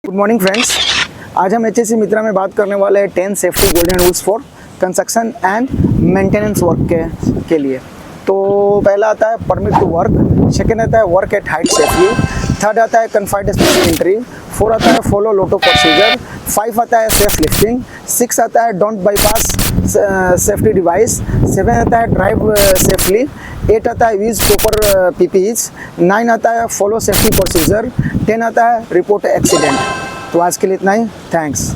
Good morning friends. आज हम HSC मित्रा में बात करने वाले हैं 10 safety golden rules for construction and maintenance work के लिए। तो पहला आता है परमिट टू वर्क, सेकेंड आता है work at height safely, third आता है कन्फाइंड स्पेस एंट्री, 4 आता है फॉलो लोटो प्रोसीजर, 5 आता है सेफ लिफ्टिंग, 6 आता है डोंट बाईपास सेफ्टी डिवाइस, 7 आता है ड्राइव सेफली, 8 आता है यूज प्रॉपर पीपीईज, 9 आता है फॉलो सेफ्टी प्रोसीजर, 10 आता है रिपोर्ट एक्सीडेंट। तो आज के लिए इतना ही, थैंक्स।